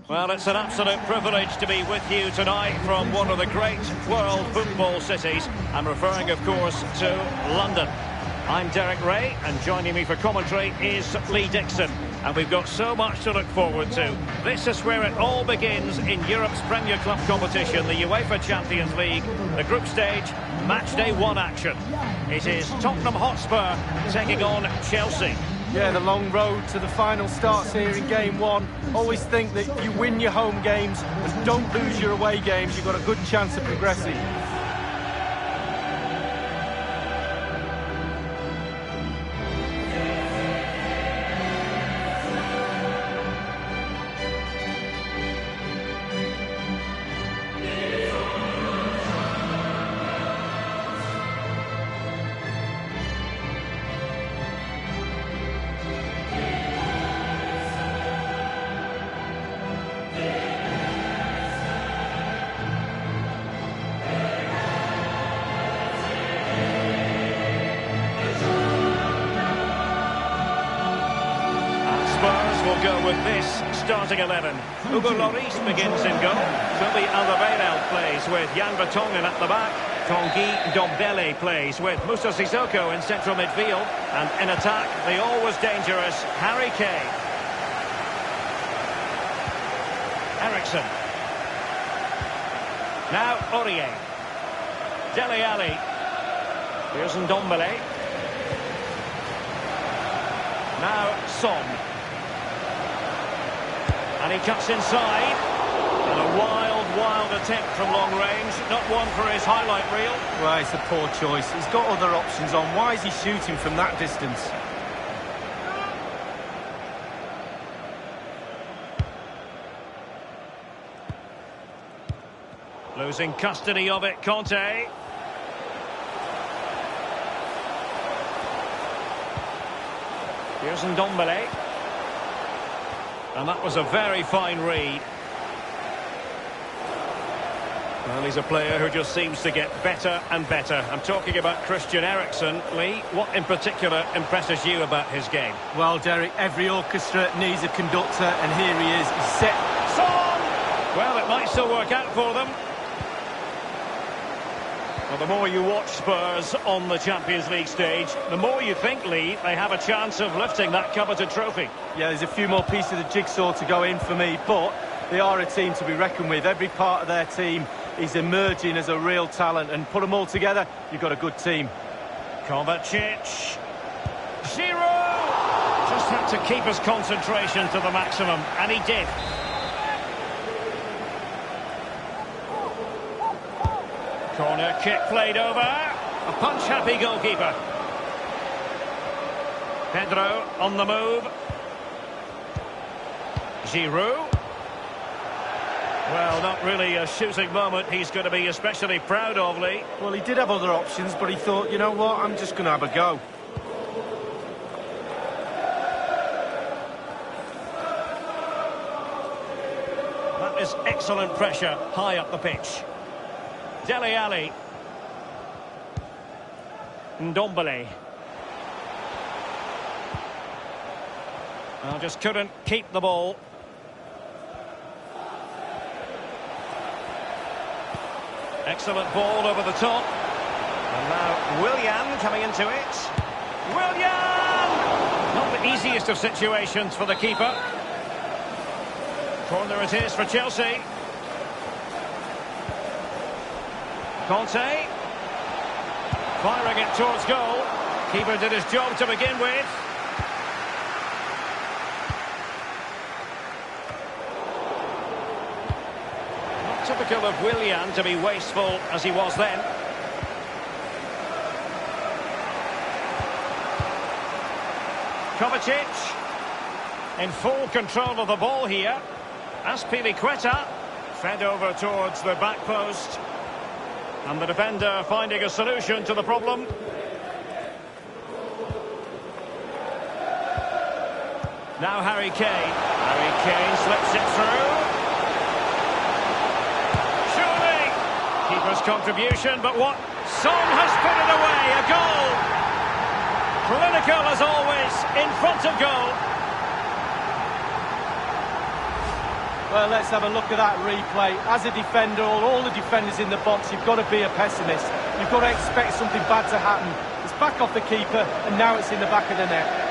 Well, it's an absolute privilege to be with you tonight from one of the great world football cities. I'm referring, of course, to London. I'm Derek Ray, and joining me for commentary is Lee Dixon. And we've got so much to look forward to. This is where it all begins in Europe's Premier Club competition, the UEFA Champions League, the group stage, match day 1 action. It is Tottenham Hotspur taking on Chelsea. Yeah, the long road to the final starts here in game 1. Always think that if you win your home games and don't lose your away games, you've got a good chance of progressing. Will go with this starting 11. Hugo Lloris begins in goal. Toby Alderweireld plays with Jan Vertonghen at the back. Tanguy Ndombele plays with Moussa Sissoko in central midfield. And in attack, the always dangerous Harry Kane. Eriksen. Now Aurier. Dele Alli. Here's Ndombele. Now Son. And he cuts inside. And a wild attempt from long range. Not one for his highlight reel. Well, it's a poor choice. He's got other options on. Why is he shooting from that distance? Losing custody of it, Conte. Here's Ndombele. And that was a very fine read. Well, he's a player who just seems to get better and better. I'm talking about Christian Eriksen. Lee, what in particular impresses you about his game? Well, Derek, every orchestra needs a conductor, and here he is. He's set. Son! Well, it might still work out for them. Well, the more you watch Spurs on the Champions League stage, the more you think, Lee, they have a chance of lifting that coveted trophy. Yeah, there's a few more pieces of the jigsaw to go in for me, but they are a team to be reckoned with. Every part of their team is emerging as a real talent, and put them all together, you've got a good team. Kovacic. Giroud! Just had to keep his concentration to the maximum, and he did. Corner kick played over. A punch-happy goalkeeper. Pedro on the move. Giroud. Well, not really a shooting moment he's going to be especially proud of, Lee. Well, he did have other options, but he thought, you know what, I'm just going to have a go. That is excellent pressure high up the pitch. Dele Alli. Ndombele. Well, just couldn't keep the ball. Excellent ball over the top. And now Willian coming into it. Willian! Not the easiest of situations for the keeper. Corner it is for Chelsea. Conte. Firing it towards goal. Keeper did his job to begin with. Not typical of Willian to be wasteful as he was then. Kovacic. In full control of the ball here. Azpilicueta. Fed over towards the back post. And the defender finding a solution to the problem. Now Harry Kane. Harry Kane slips it through. Surely. Keeper's contribution, but what? Son has put it away. A goal. Clinical as always in front of goal. Well, let's have a look at that replay. As a defender, all the defenders in the box, you've got to be a pessimist. You've got to expect something bad to happen. It's back off the keeper, and now it's in the back of the net.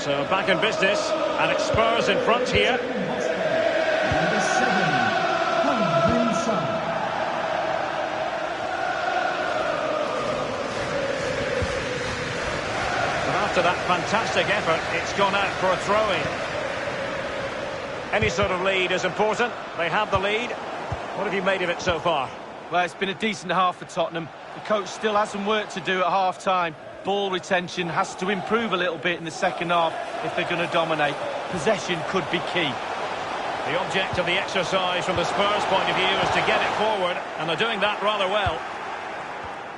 So back in business, and it's Spurs in front here. Number 7, Son. After that fantastic effort, it's gone out for a throw-in. Any sort of lead is important. They have the lead. What have you made of it so far? Well, it's been a decent half for Tottenham. The coach still has some work to do at half-time. Ball retention has to improve a little bit in the second half if they're going to dominate. Possession could be key. The object of the exercise from the Spurs' point of view is to get it forward, and they're doing that rather well.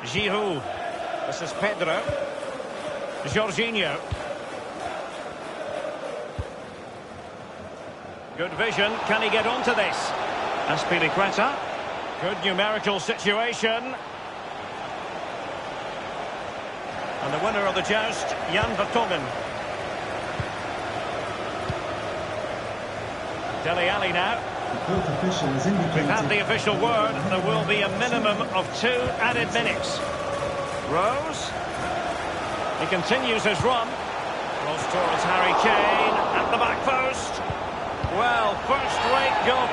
Giroud. This is Pedro. Jorginho. Good vision. Can he get onto this? Azpilicueta. Good numerical situation. And the winner of the joust, Jan Vertonghen. Dele Alli now. We've had the official word. There will be a minimum of 2 added minutes. Rose. He continues his run. Cross towards Harry Kane at the back post. Well, first-rate goal.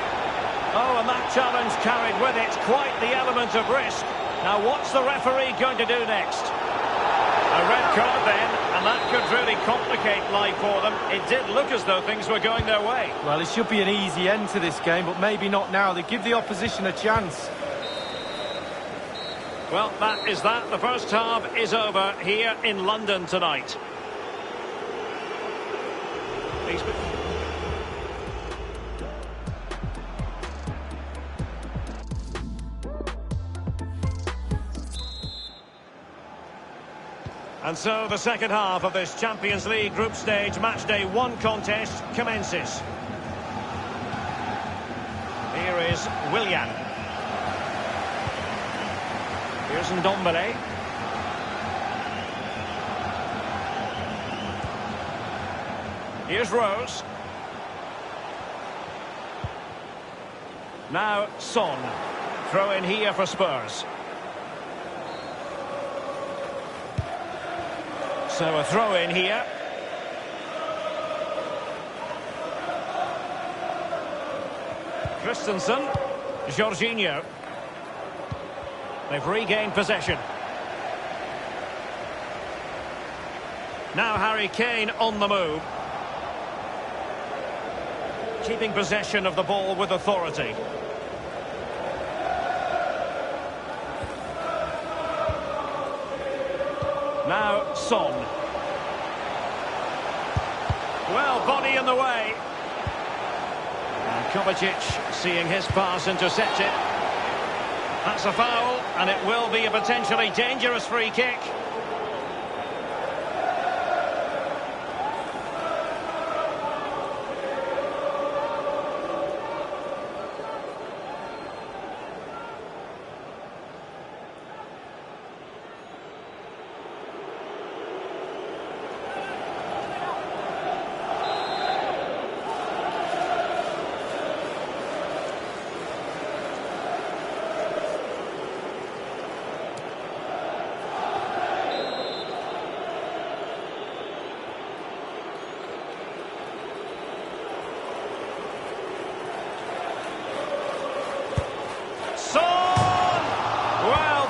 Oh, and that challenge carried with it quite the element of risk. Now, what's the referee going to do next? A red card then, and that could really complicate life for them. It did look as though things were going their way. Well, it should be an easy end to this game, but maybe not now. They give the opposition a chance. Well, that is that. The first half is over here in London tonight. And so the second half of this Champions League group stage match day 1 contest commences. Here is Willian. Here's Ndombele. Here's Rose. Now Son. Throw in here for Spurs. So a throw in here. Christensen. Jorginho. They've regained possession. Now Harry Kane on the move. Keeping possession of the ball with authority. Now Son. Well, body in the way. And Kovacic seeing his pass intercepted. That's a foul, and it will be a potentially dangerous free kick.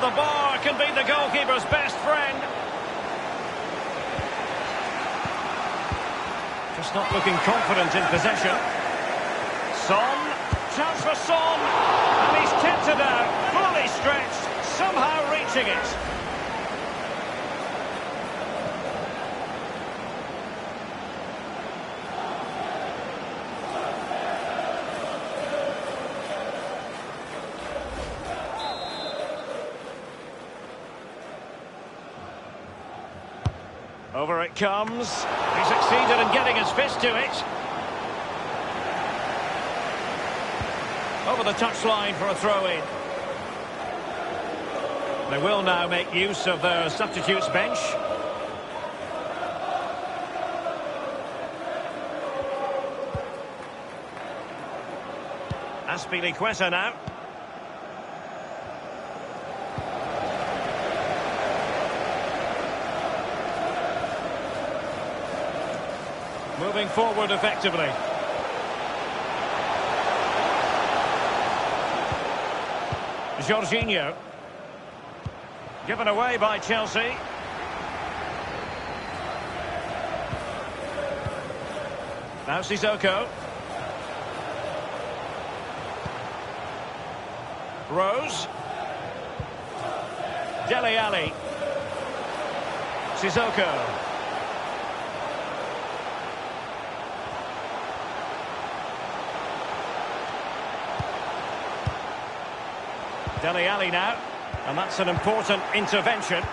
The bar can be the goalkeeper's best friend. Just not looking confident in possession. Son, chance for Son, and he's kept it out, fully stretched, somehow reaching it. Over it comes. He succeeded in getting his fist to it. Over the touchline for a throw-in. They will now make use of their substitutes bench. Aspilicueta now. Moving forward effectively. Jorginho. Given away by Chelsea. Now Sissoko. Rose. Dele Alli. Sissoko. Dele Alli now, and that's an important intervention.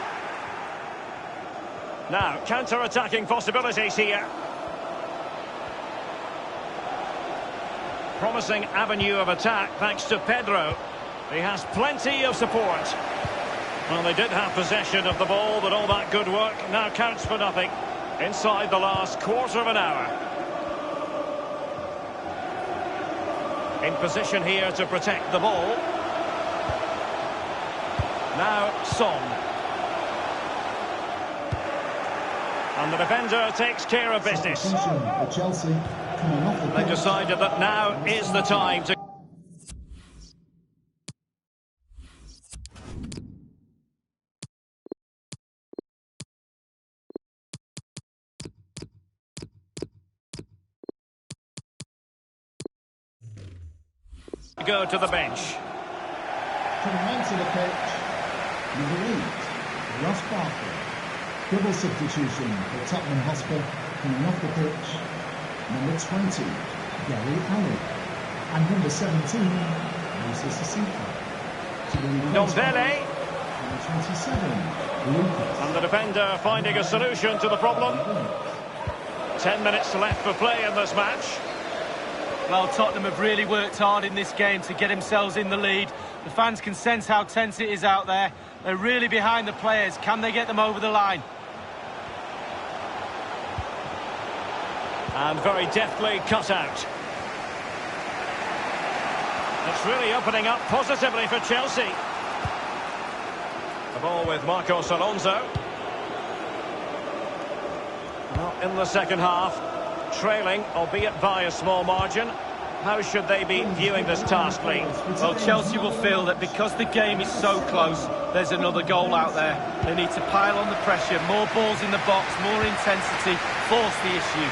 Now, counter-attacking possibilities here. Promising avenue of attack thanks to Pedro. He has plenty of support. Well, they did have possession of the ball, but all that good work now counts for nothing inside the last quarter of an hour. In position here to protect the ball. Now, Son. And the defender takes care of business. They decided that now is the time to... go to the bench. Coming onto the pitch, number 8, Ross Barkley. Double substitution for Tottenham Hotspur. Coming off the pitch, number 20, Dele Alli. And number 17, Musa Sissoko. Ndombele. Number 27, Lucas. And the defender finding a solution to the problem. 10 minutes left for play in this match. Well, Tottenham have really worked hard in this game to get themselves in the lead. The fans can sense how tense it is out there. They're really behind the players. Can they get them over the line? And very deftly cut out. It's really opening up positively for Chelsea. The ball with Marcos Alonso. Well, in the second half, trailing, albeit by a small margin. How should they be viewing this task, Lee? Well, Chelsea will feel that because the game is so close, there's another goal out there. They need to pile on the pressure, more balls in the box, more intensity, force the issue.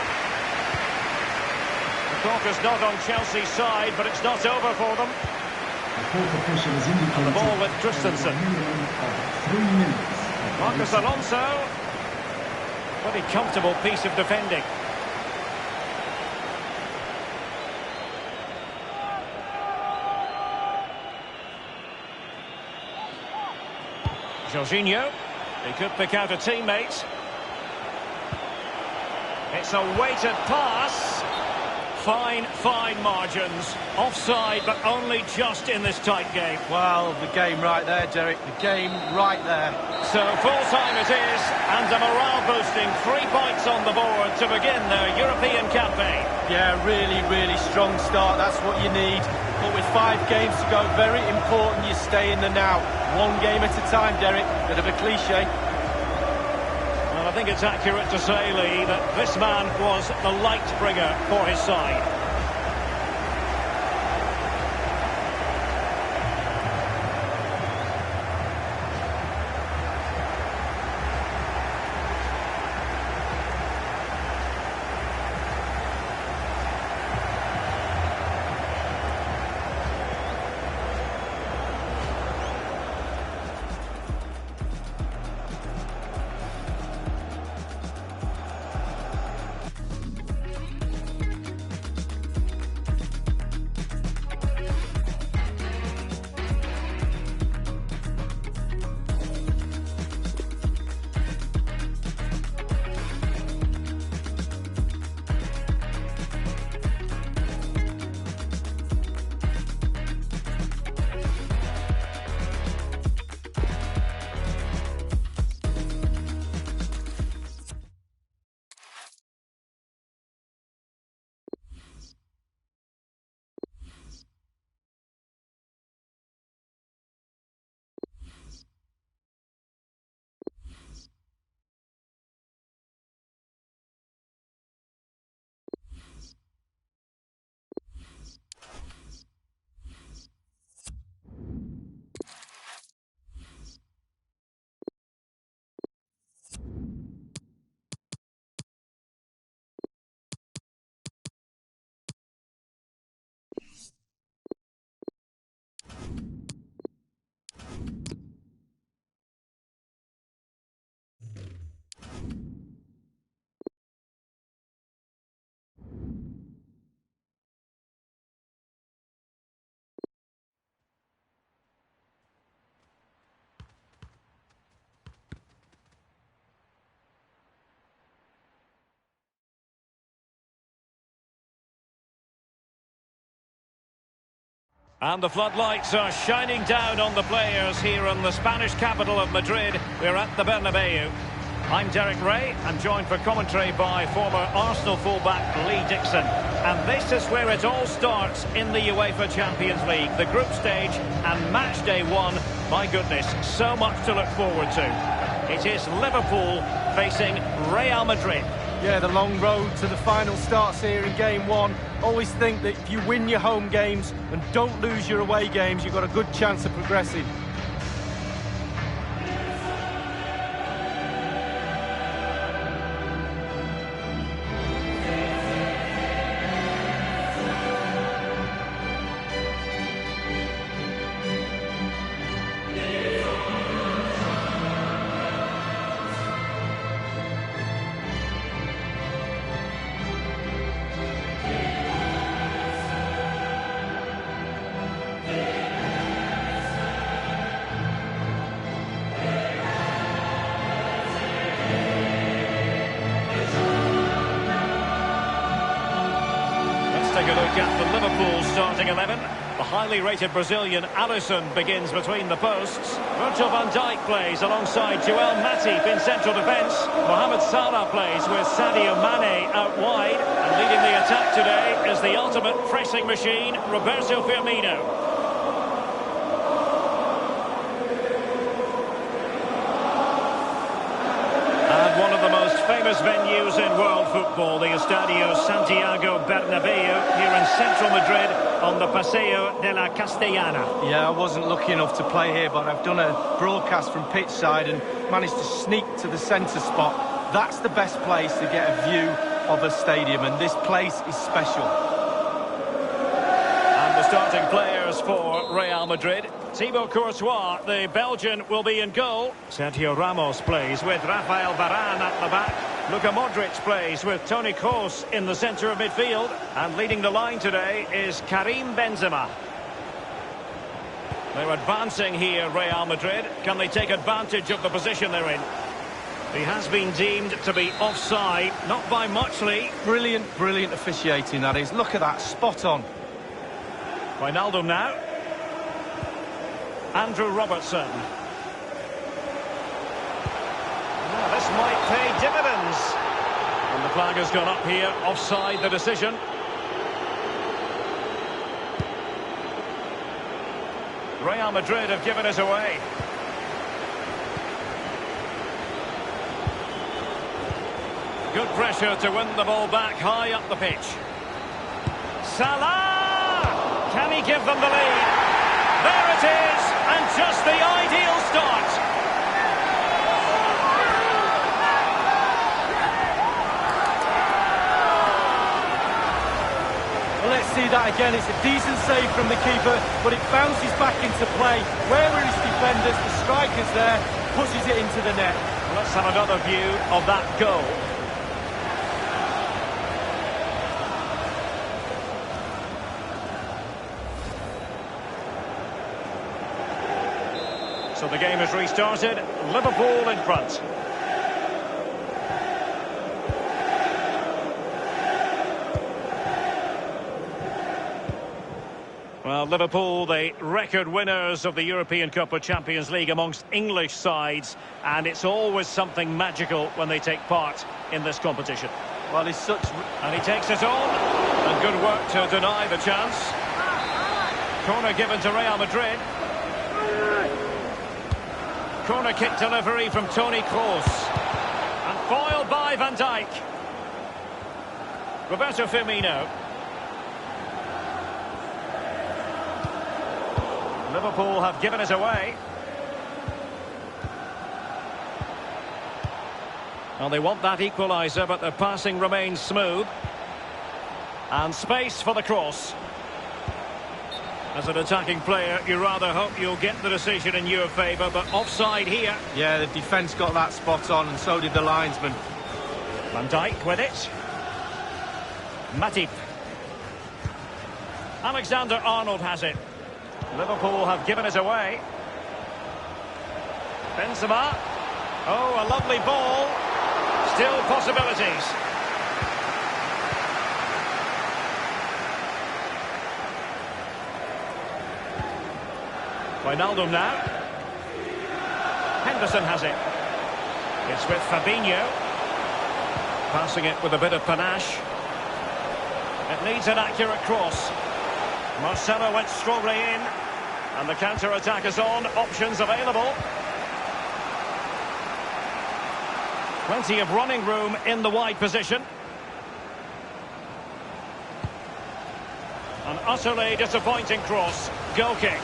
The clock is not on Chelsea's side, but it's not over for them. The fourth official has indicated And the ball with Christensen. a minimum of 3 minutes. Marcos Alonso. Pretty comfortable piece of defending. Jorginho, he could pick out a teammate. It's a weighted pass. Fine margins. Offside, but only just in this tight game. Well, the game right there, Derek. The game right there. So full-time it is, and a morale-boosting 3 points on the board to begin their European campaign. Yeah, really strong start. That's what you need. But with 5 games to go, very important you stay in the now. 1 game at a time, Derek. Bit of a cliche. Well, I think it's accurate to say, Lee, that this man was the light bringer for his side. And the floodlights are shining down on the players here in the Spanish capital of Madrid. We're at the Bernabeu. I'm Derek Ray. I'm joined for commentary by former Arsenal fullback Lee Dixon. And this is where it all starts in the UEFA Champions League. The group stage and match day one. My goodness, so much to look forward to. It is Liverpool facing Real Madrid. Yeah, the long road to the final starts here in game one. Always think that if you win your home games and don't lose your away games, you've got a good chance of progressing. Take a look at the Liverpool starting 11. The highly rated Brazilian Alisson begins between the posts. Virgil van Dijk plays alongside Joel Matip in central defence. Mohamed Salah plays with Sadio Mane out wide. And leading the attack today is the ultimate pressing machine, Roberto Firmino. One of the most famous venues in world football, the Estadio Santiago Bernabeu, here in central Madrid on the Paseo de la Castellana. Yeah, I wasn't lucky enough to play here, but I've done a broadcast from pitch side and managed to sneak to the centre spot. That's the best place to get a view of a stadium, and this place is special. And the starting players for Real Madrid. Thibaut Courtois, the Belgian, will be in goal. Sergio Ramos plays with Rafael Varane at the back. Luka Modric plays with Toni Kroos in the centre of midfield. And leading the line today is Karim Benzema. They're advancing here, Real Madrid. Can they take advantage of the position they're in? He has been deemed to be offside, not by much, Lee. Brilliant, brilliant officiating, that is. Look at that, spot on. Wijnaldum now. Andrew Robertson. Now, this might pay dividends. And the flag has gone up here, offside the decision. Real Madrid have given it away. Good pressure to win the ball back high up the pitch. Salah! Can he give them the lead? There it is, and just the ideal start. Well, let's see that again. It's a decent save from the keeper, but it bounces back into play. Where are his defenders? The striker's there, pushes it into the net. Let's have another view of that goal. So the game has restarted. Liverpool in front. Well, Liverpool, the record winners of the European Cup of Champions League amongst English sides, and it's always something magical when they take part in this competition. Well, he's such... And he takes it on, and good work to deny the chance. Corner given to Real Madrid. Corner kick delivery from Toni Kroos. And foiled by Van Dijk. Roberto Firmino. Liverpool have given it away. Well, they want that equaliser, but the passing remains smooth. And space for the cross. As an attacking player, you rather hope you'll get the decision in your favour, but offside here. Yeah, the defence got that spot on, and so did the linesman. Van Dijk with it. Matip. Alexander-Arnold has it. Liverpool have given it away. Benzema. Oh, a lovely ball. Still possibilities. Wijnaldum now. Henderson has it. It's with Fabinho. Passing it with a bit of panache. It needs an accurate cross. Marcelo went strongly in. And the counter-attack is on. Options available. Plenty of running room in the wide position. An utterly disappointing cross. Goal kick.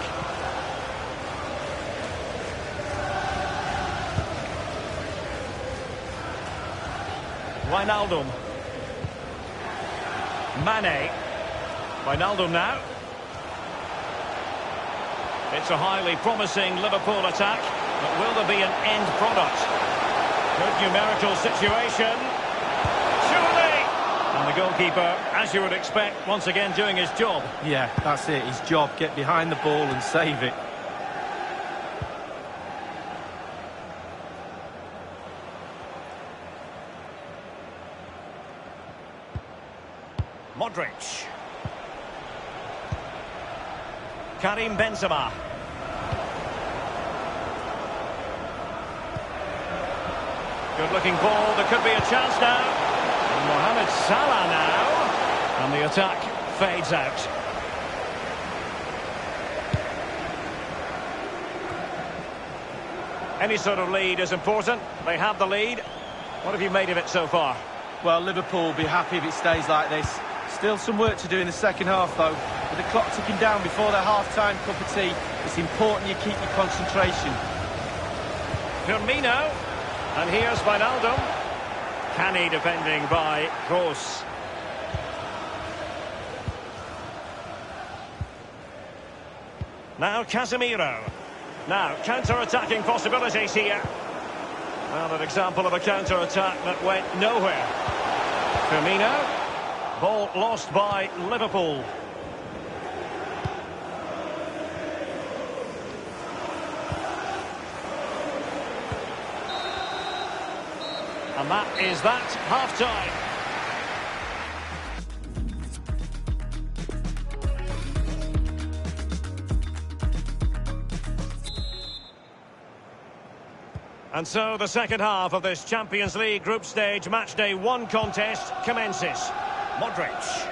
Wijnaldum. Mane. Wijnaldum now. It's a highly promising Liverpool attack, but will there be an end product? Good numerical situation. Surely! And the goalkeeper, as you would expect, once again doing his job. Yeah, that's it, his job. Get behind the ball and save it. Modric. Karim Benzema. Good-looking ball. There could be a chance now. And Mohamed Salah now. And the attack fades out. Any sort of lead is important. They have the lead. What have you made of it so far? Well, Liverpool will be happy if it stays like this. Still some work to do in the second half, though. With the clock ticking down before their half-time cup of tea, it's important you keep your concentration. Firmino. And here's Wijnaldum. Canny defending by Kroos. Now Casemiro. Now, counter-attacking possibilities here. Well, an example of a counter-attack that went nowhere. Firmino. Ball lost by Liverpool. And that is that, half-time. And so the second half of this Champions League group stage matchday 1 contest commences. Modric.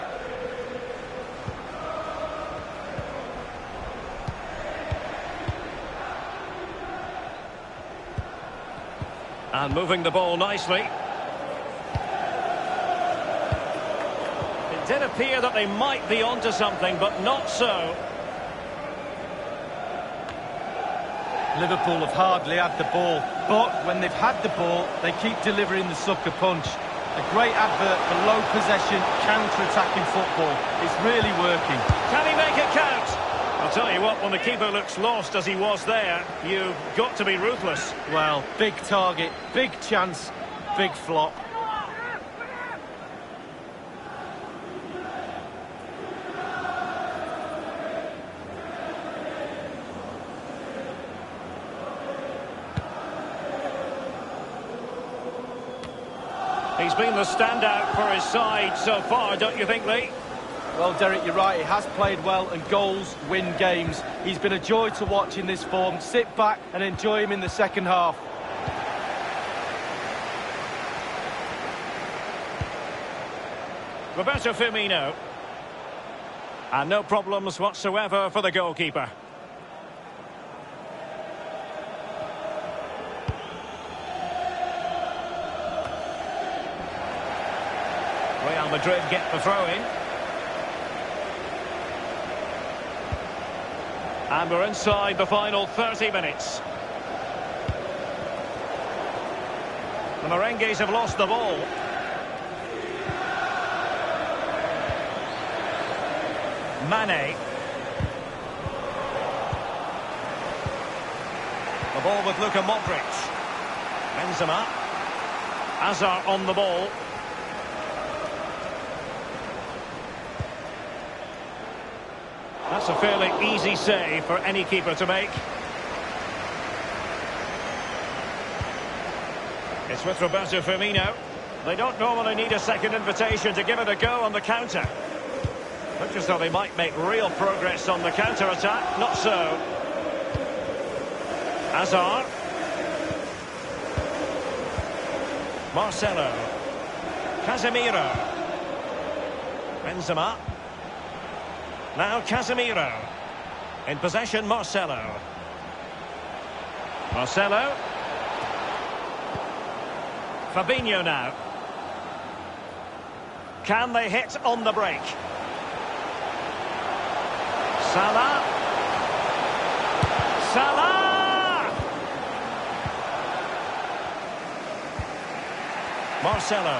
And moving the ball nicely. It did appear that they might be onto something, but not so. Liverpool have hardly had the ball, but when they've had the ball, they keep delivering the sucker punch. A great advert for low possession, counter-attacking football. It's really working. Can he make it count? I'll tell you what, when the keeper looks lost as he was there, you've got to be ruthless. Well, big target, big chance, big flop. He's been the standout for his side so far, don't you think, Lee? Well, Derek, you're right. He has played well, and goals win games. He's been a joy to watch in this form. Sit back and enjoy him in the second half. Roberto Firmino. And no problems whatsoever for the goalkeeper. Real Madrid get the throw-in. And we're inside the final 30 minutes. The Merengues have lost the ball. Mane. The ball with Luka Modric. Benzema. Hazard on the ball. That's a fairly easy save for any keeper to make. It's with Roberto Firmino. They don't normally need a second invitation to give it a go on the counter. Looks as though they might make real progress on the counter-attack. Not so. Hazard. Marcelo. Casemiro. Benzema. Now Casemiro. In possession, Marcelo. Marcelo. Fabinho now. Can they hit on the break? Salah. Salah! Marcelo.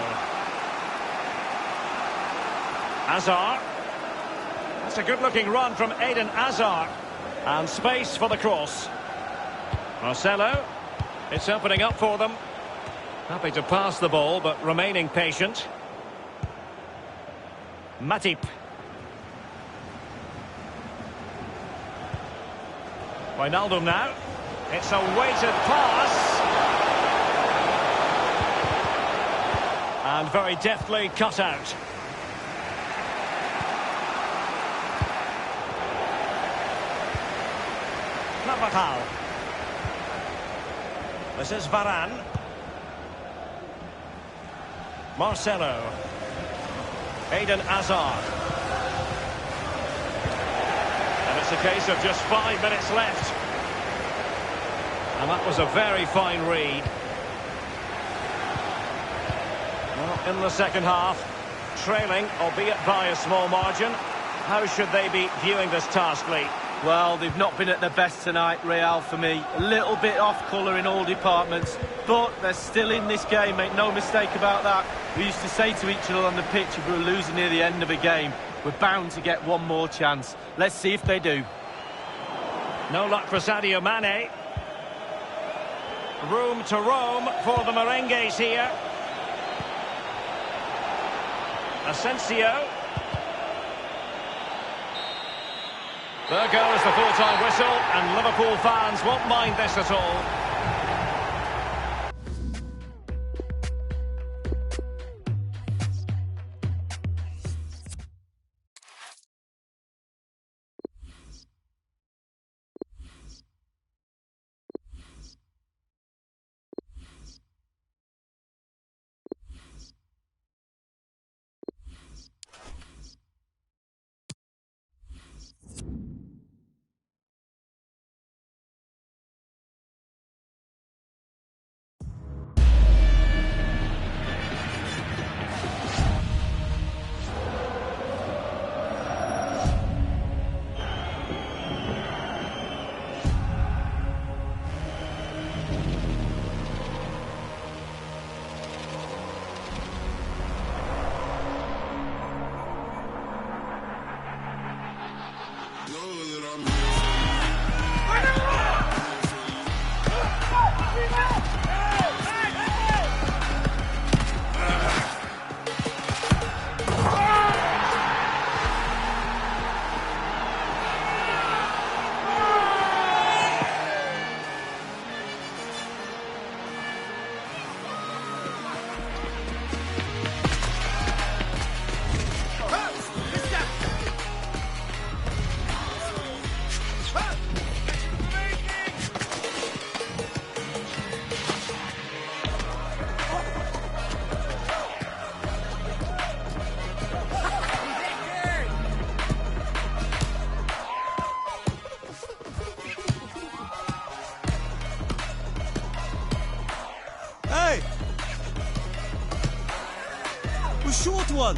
Hazard. That's a good-looking run from Eden Hazard. And space for the cross. Marcelo. It's opening up for them. Happy to pass the ball, but remaining patient. Matip. Wijnaldum now. It's a weighted pass. And very deftly cut out. Carvajal. This is Varane. Marcelo. Eden Hazard. And it's a case of just 5 minutes left. And that was a very fine read. Well, in the second half, trailing, albeit by a small margin. How should they be viewing this task, Lee? Well, they've not been at their best tonight, Real, for me. A little bit off colour in all departments, but they're still in this game, make no mistake about that. We used to say to each other on the pitch, if we were losing near the end of a game, we're bound to get one more chance. Let's see if they do. No luck for Sadio Mane. Room to roam for the Merengues here. Asensio. There goes the full-time whistle, and Liverpool fans won't mind this at all. The short one.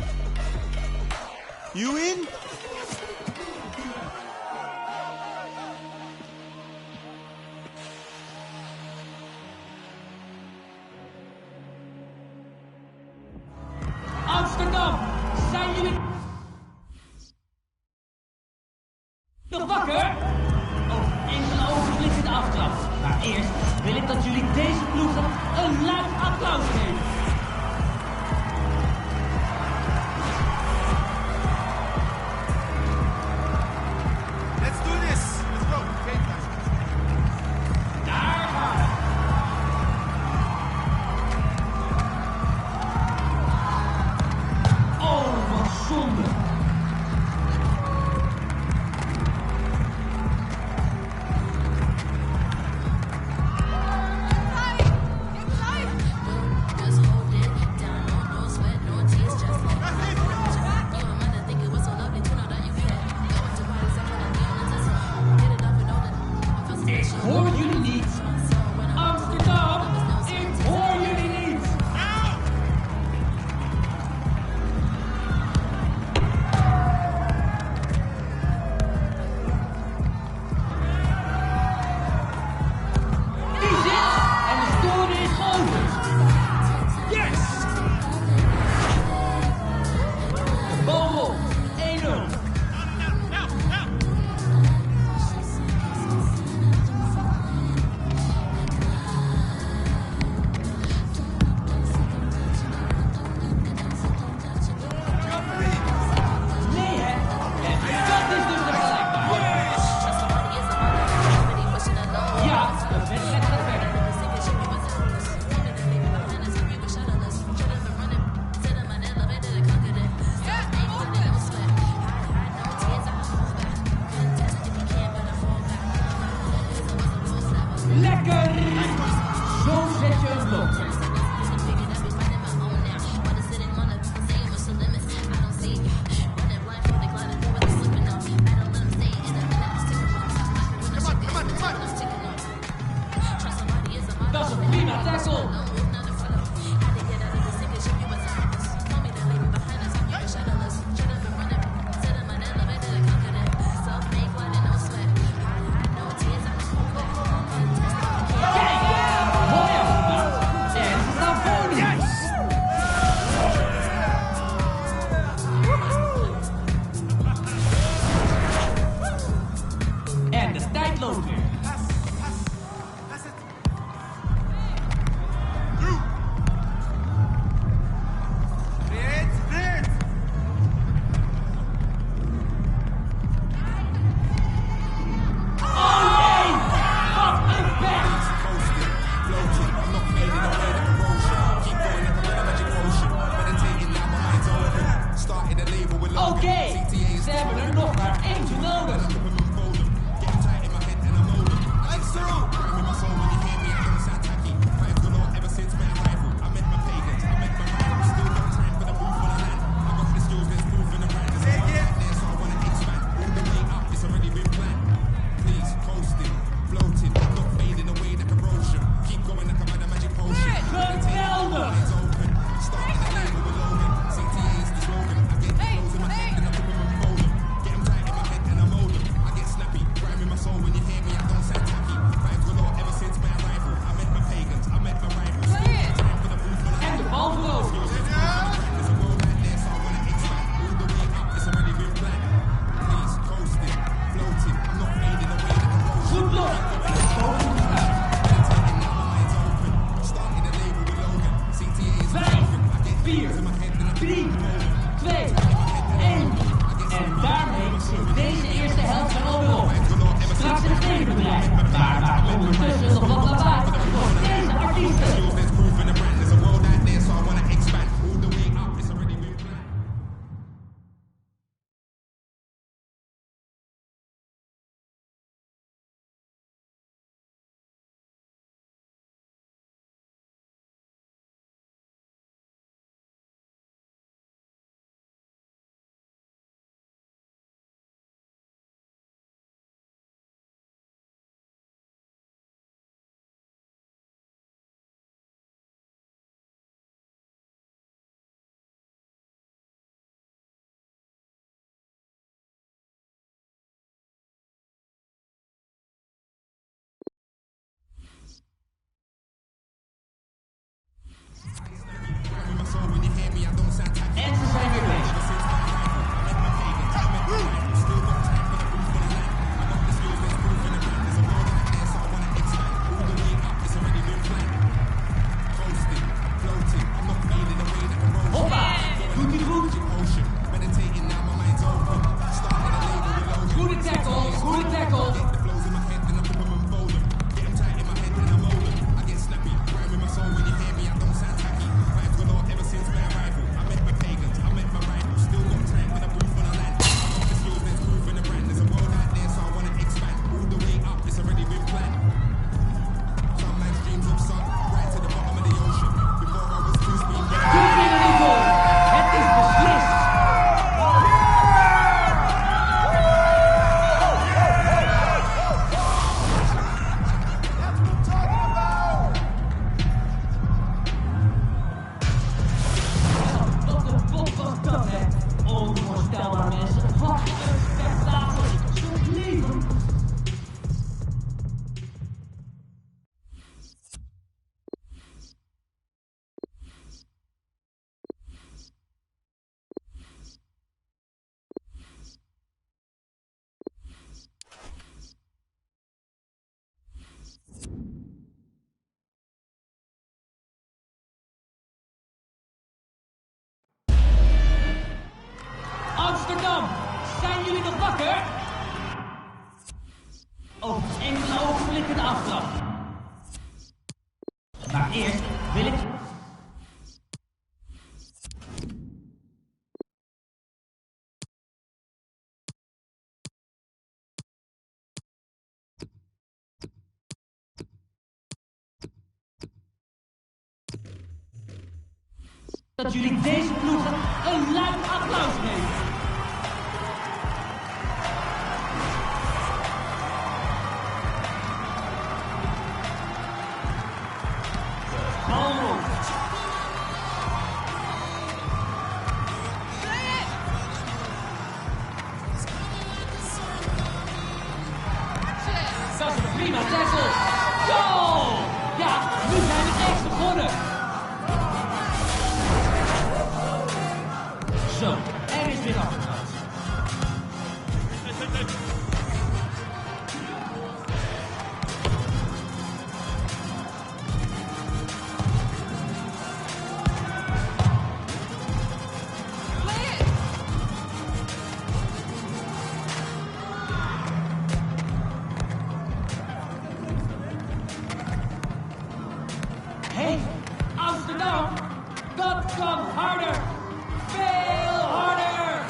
You in? Amsterdam, zijn jullie nog wakker? Over enkele ogenblikken de aftrap. Maar eerst wil ik dat jullie deze ploegen een luid applaus geven. 3, 2, 1. En daarmee zit deze eerste helft er alweer op. Straks het tweede bedrijf. Maar maakt ondertussen nog wat lawaai voor deze artiesten. En ze zijn weer bezig. Hoppa, doet hij goed. Goede tackle, goede tackle. Amsterdam, zijn jullie nog wakker? Over enkele ogenblikken de aftrap. Maar eerst wil ik... dat jullie deze ploegen een luid applaus geven. Bal rond. Dat is een prima tackle. Goal! Ja, nu zijn we echt begonnen. Zo, er is weer afgetrapt. Hey, Amsterdam, dat kan harder. Veel harder!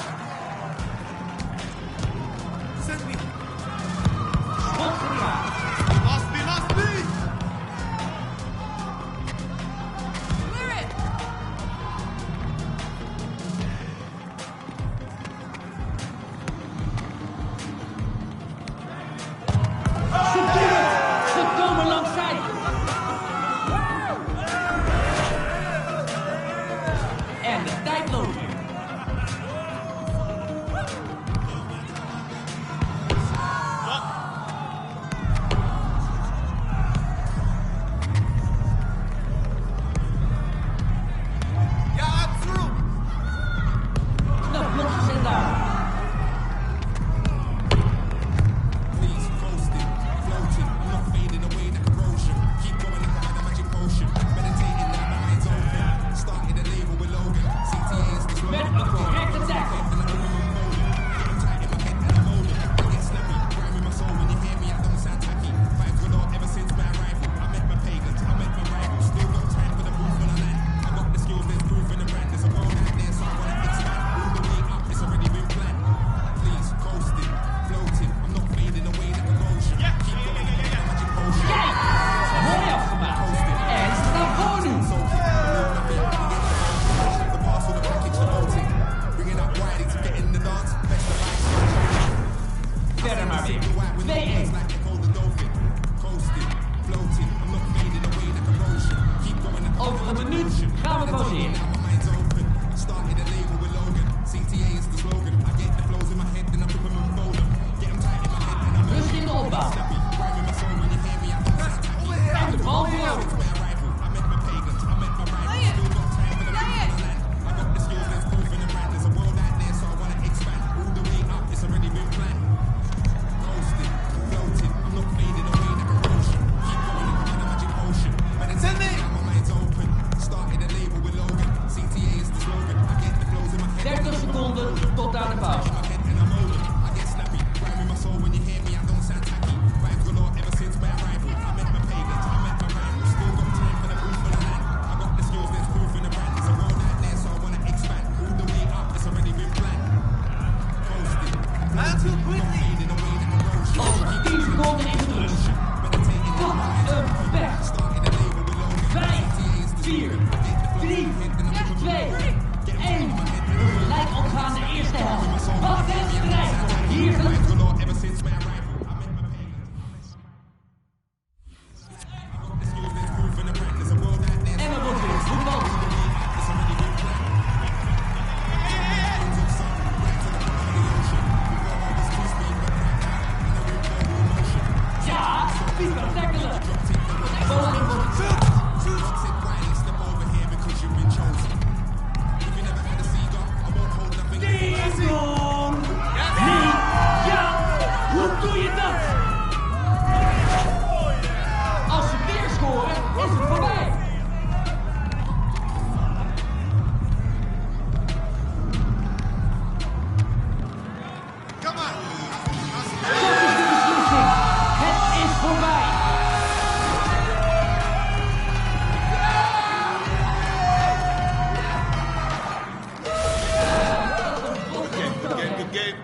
Over 10 seconden in de rust. Wat een vecht. 5, 4, 3, 2, 1. Een gelijk opgaande eerste helft. Wat een strijd wordt hier geleverd. En er wordt weer voetbal. Ja, FIFA tackelen. Poging wordt zoet. Ding dong. Nee, ja. Hoe doe je dat? Als ze weer scoren, is het voorbij. Dat is de beslissing. Het is voorbij. Good game.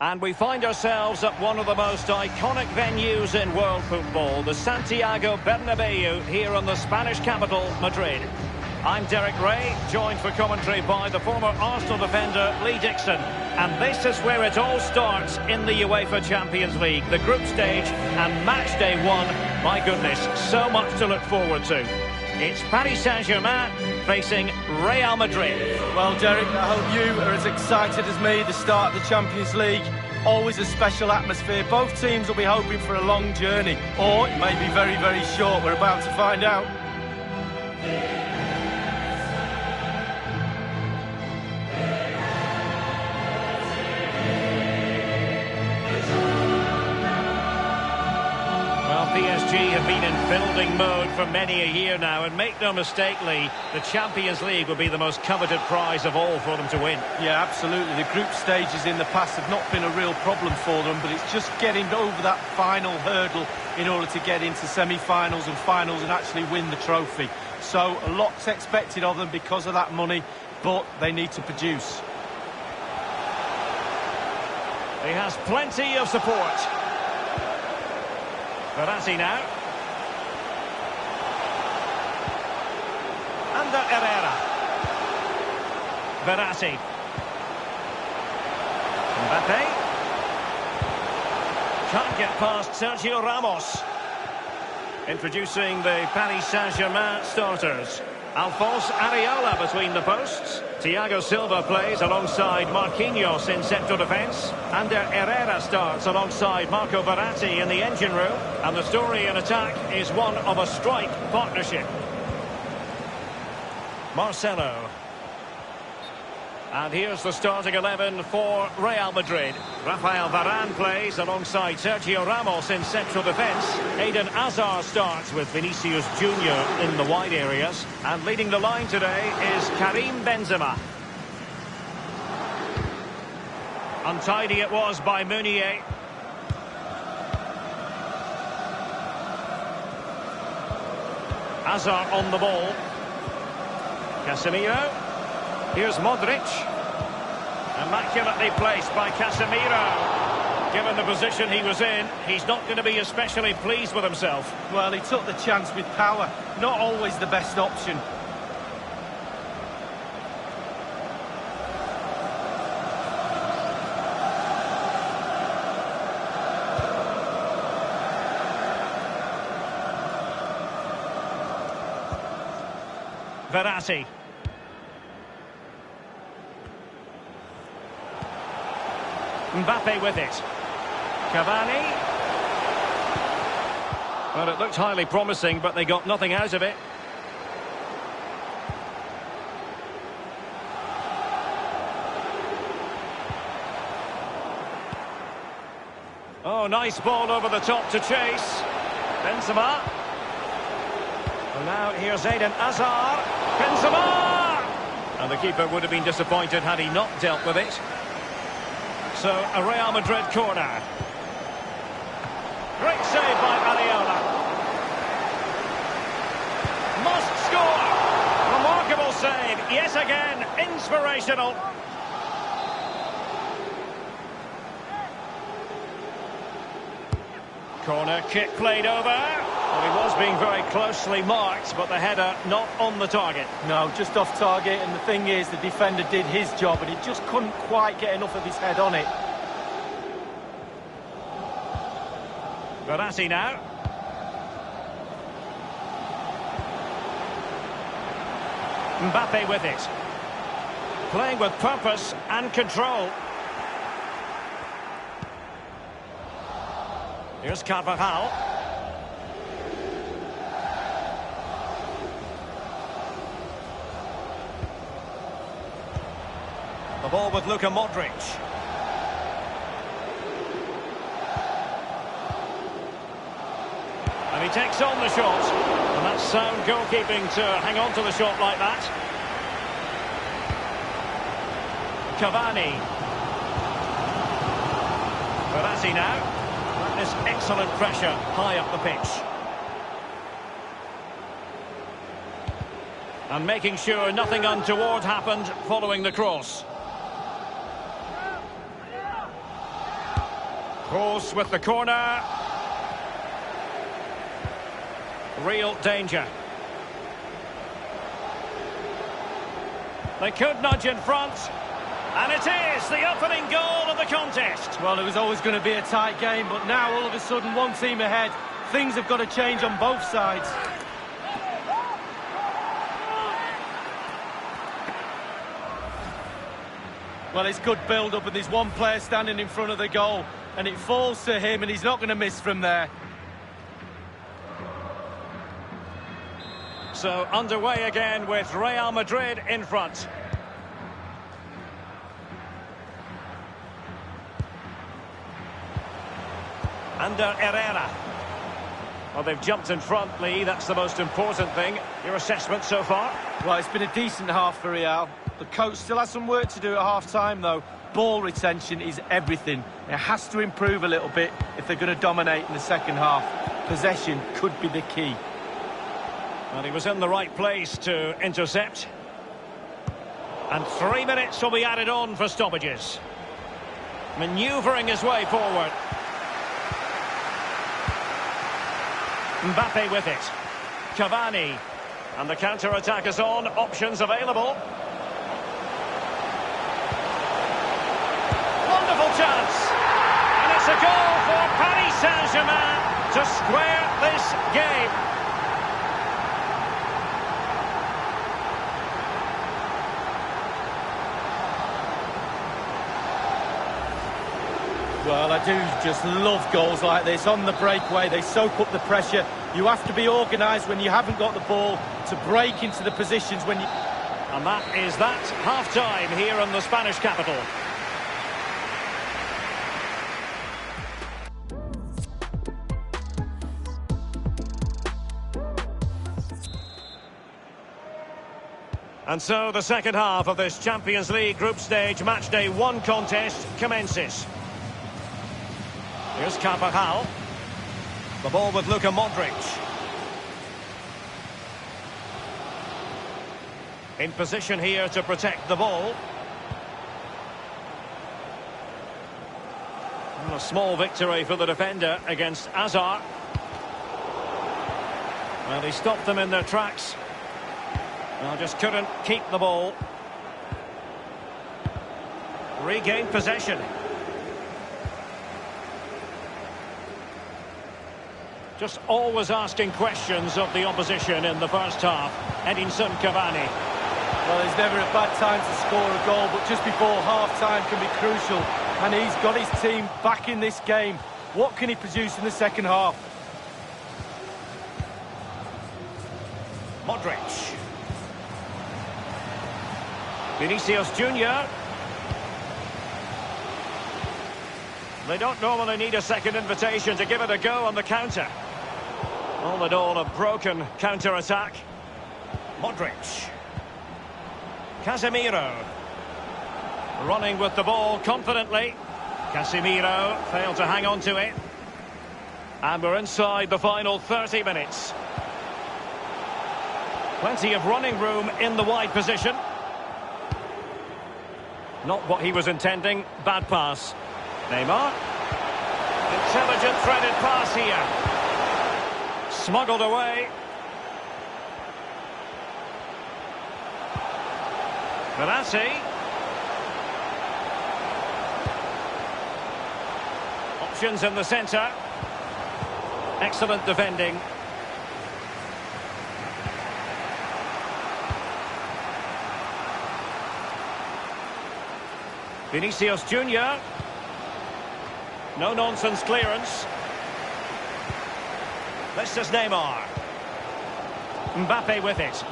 And we find ourselves at one of the most iconic venues in world football, the Santiago Bernabeu, here in the Spanish capital, Madrid. I'm Derek Ray, joined for commentary by the former Arsenal defender Lee Dixon. And this is where it all starts in the UEFA Champions League. The group stage and match day one. My goodness, so much to look forward to. It's Paris Saint-Germain facing Real Madrid. Well, Derek, I hope you are as excited as me. The start of the Champions League, always a special atmosphere. Both teams will be hoping for a long journey, or it may be very, very short. We're about to find out. PSG have been in building mode for many a year now, and make no mistake, Lee, the Champions League will be the most coveted prize of all for them to win. Yeah, absolutely. The group stages in the past have not been a real problem for them, but it's just getting over that final hurdle in order to get into semi-finals and finals and actually win the trophy. So a lot's expected of them because of that money, but they need to produce. He has plenty of support. Verratti now. Under Herrera. Verratti. Mbappe. Can't get past Sergio Ramos. Introducing the Paris Saint-Germain starters. Alphonse Areola between the posts. Thiago Silva plays alongside Marquinhos in central defence. Ander Herrera starts alongside Marco Verratti in the engine room. And the story in attack is one of a strike partnership. Marcelo. And here's the starting 11 for Real Madrid. Rafael Varane plays alongside Sergio Ramos in central defence. Eden Hazard starts with Vinicius Junior in the wide areas. And leading the line today is Karim Benzema. Untidy it was by Meunier. Hazard on the ball. Casemiro. Here's Modric. Immaculately placed by Casemiro. Given the position he was in, he's not going to be especially pleased with himself. Well, he took the chance with power. Not always the best option. Verratti. Mbappe with it. Cavani. Well, it looked highly promising, but they got nothing out of it. Oh, nice ball over the top to chase. Benzema. And now here's Eden Hazard. Benzema! And the keeper would have been disappointed had he not dealt with it. So, a Real Madrid corner. Great save by Areola. Must score. Remarkable save. Yet again, inspirational. Corner kick played over. Well, he was being very closely marked, but the header not on the target. No, just off target, and the thing is, the defender did his job, and he just couldn't quite get enough of his head on it. Verratti now. Mbappe with it. Playing with purpose and control. Here's Carvajal. The ball with Luka Modric. And he takes on the shot. And that's sound goalkeeping to hang on to the shot like that. Cavani. Verratti now. That is excellent pressure high up the pitch. And making sure nothing untoward happened following the cross. Kroos with the corner. Real danger. They could nudge in front. And it is the opening goal of the contest. Well, it was always going to be a tight game, but now all of a sudden one team ahead. Things have got to change on both sides. Well, it's good build-up, and there's one player standing in front of the goal, and it falls to him, and he's not going to miss from there. So underway again with Real Madrid in front. Ander Herrera. Well, they've jumped in front, Lee. That's the most important thing. Your assessment so far? Well, it's been a decent half for Real. The coach still has some work to do at half-time, though. Ball retention is everything. It has to improve a little bit if they're going to dominate in the second half. Possession could be the key. And he was in the right place to intercept. And 3 minutes will be added on for stoppages. Manoeuvring his way forward. Mbappe with it. Cavani. And the counter-attack is on. Options available. Wonderful chance. And it's a goal for Paris Saint-Germain to square this game. Well, I do just love goals like this. On the breakaway, they soak up the pressure. You have to be organised when you haven't got the ball to break into the positions when you... And that is that. Half-time here in the Spanish capital. And so the second half of this Champions League group stage matchday 1 contest commences. Here's Carvajal. The ball with Luka Modric. In position here to protect the ball. And a small victory for the defender against Hazard. Well, he stopped them in their tracks. Well, just couldn't keep the ball. Regained possession. Just always asking questions of the opposition in the first half. Edinson Cavani. Well, there's never a bad time to score a goal, but just before half-time can be crucial. And he's got his team back in this game. What can he produce in the second half? Modric. Vinicius Junior. They don't normally need a second invitation to give it a go on the counter. All in all, a broken counter-attack. Modric. Casemiro. Running with the ball confidently. Casemiro failed to hang on to it. And we're inside the final 30 minutes. Plenty of running room in the wide position. Not what he was intending. Bad pass. Neymar. Intelligent threaded pass here. Smuggled away. Verratti. Options in the centre. Excellent defending. Vinicius Junior. No-nonsense clearance. This is Neymar. Mbappe with it.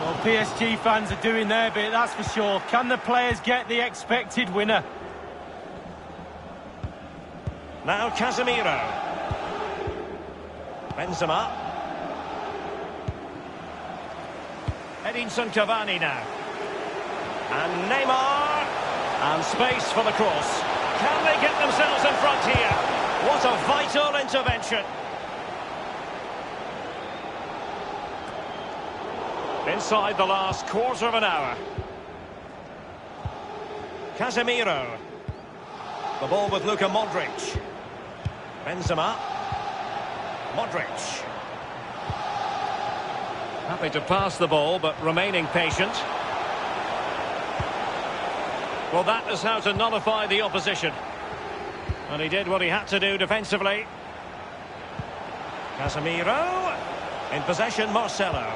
Well, PSG fans are doing their bit, that's for sure. Can the players get the expected winner? Now Casemiro. Benzema. Edinson Cavani now. And Neymar. And space for the cross. Can they get themselves in front here? What a vital intervention. Inside the last quarter of an hour. Casemiro. The ball with Luka Modric. Benzema. Modric. Happy to pass the ball, but remaining patient. Well, that is how to nullify the opposition. And he did what he had to do defensively. Casemiro. In possession, Marcelo.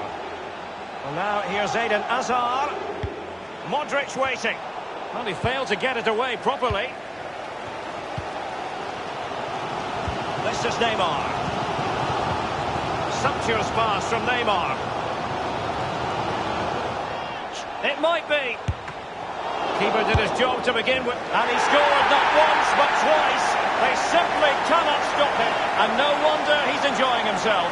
Well, now here's Eden Hazard. Modric waiting. Well, he failed to get it away properly. This is Neymar. Sumptuous pass from Neymar. It might be. Keeper did his job to begin with, and he scored not once but twice. They simply cannot stop him. And no wonder he's enjoying himself.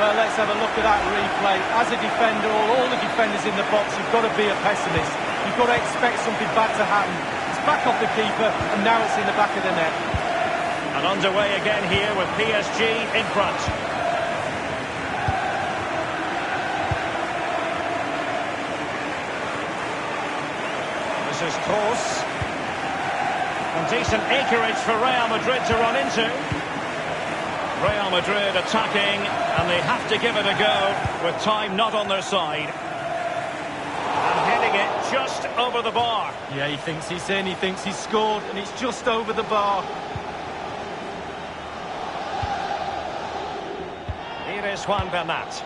Well, let's have a look at that replay. As a defender, all the defenders in the box, you've got to be a pessimist. You've got to expect something bad to happen. It's back off the keeper, and now it's in the back of the net. And underway again here with PSG in front. This is Kroos. And decent acreage for Real Madrid to run into. Real Madrid attacking, and they have to give it a go with time not on their side. And heading it just over the bar. Yeah, he thinks he's in, he thinks he's scored, and it's just over the bar. Here is Juan Bernat.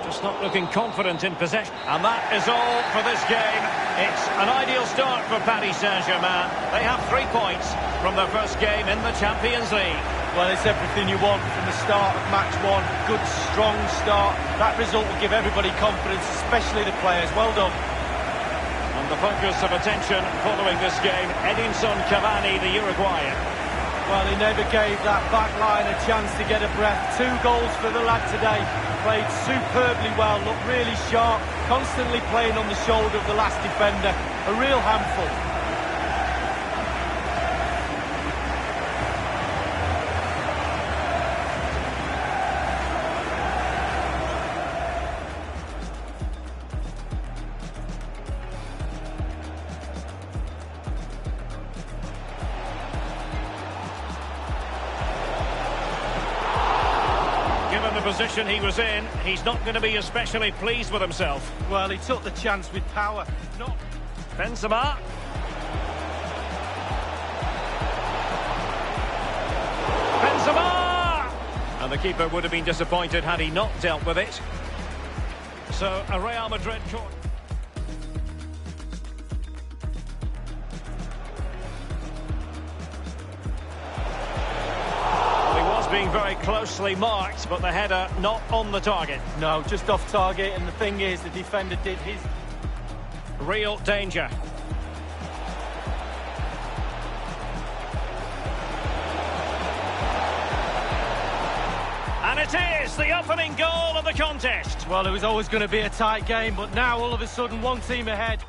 Just not looking confident in possession. And that is all for this game. It's an ideal start for Paris Saint-Germain. They have 3 points from their first game in the Champions League. Well, it's everything you want from the start of match 1. Good, strong start. That result will give everybody confidence, especially the players. Well done. And the focus of attention following this game, Edinson Cavani, the Uruguayan. Well, he never gave that back line a chance to get a breath. 2 goals for the lad today. Played superbly well, looked really sharp, constantly playing on the shoulder of the last defender. A real handful. Given the position he was in, he's not going to be especially pleased with himself. Well, he took the chance with power. Not Benzema. Benzema! And the keeper would have been disappointed had he not dealt with it. So, a Real Madrid corner. Being very closely marked, but the header not on the target. No, just off target, and the thing is, the defender did his... Real danger. And it is the opening goal of the contest. Well, it was always going to be a tight game, but now all of a sudden one team ahead.